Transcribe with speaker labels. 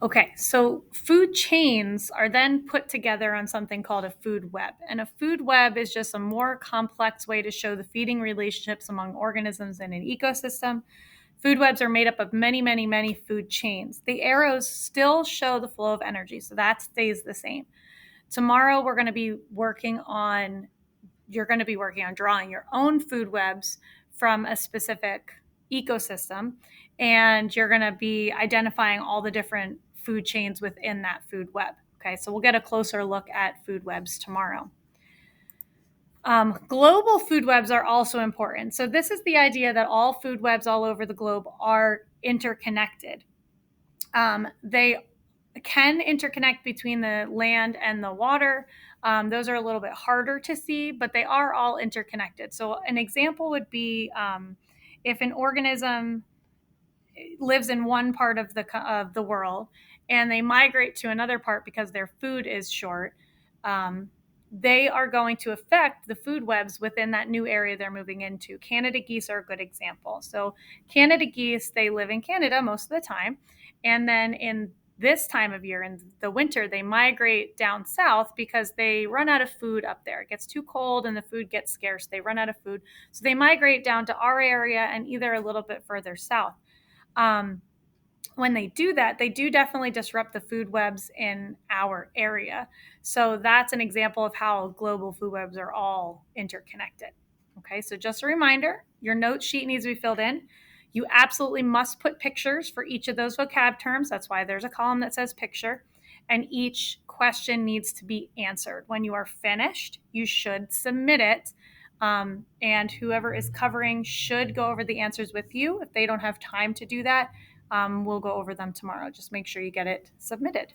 Speaker 1: Okay, so food chains are then put together on something called a food web. And a food web is just a more complex way to show the feeding relationships among organisms in an ecosystem. Food webs are made up of many, many, many food chains. The arrows still show the flow of energy, so that stays the same. Tomorrow, you're going to be working on drawing your own food webs from a specific ecosystem, and you're going to be identifying all the different food chains within that food web. Okay, so we'll get a closer look at food webs tomorrow. Global food webs are also important. So, this is the idea that all food webs all over the globe are interconnected. They can interconnect between the land and the water. Those are a little bit harder to see, but they are all interconnected. So, an example would be if an organism lives in one part of the world and they migrate to another part because their food is short. They are going to affect the food webs within that new area they're moving into. Canada geese are a good example. So, Canada geese, they live in Canada most of the time. And then in this time of year, in the winter, they migrate down south because they run out of food up there. It gets too cold and the food gets scarce. They run out of food. So, they migrate down to our area and either a little bit further south. Um, when they do that, they do definitely disrupt the food webs in our area. So that's an example of how global food webs are all interconnected. Okay, so just a reminder, your note sheet needs to be filled in. You absolutely must put pictures for each of those vocab terms. That's why there's a column that says picture. And each question needs to be answered. When you are finished, you should submit it. And whoever is covering should go over the answers with you. If they don't have time to do that, we'll go over them tomorrow. Just make sure you get it submitted.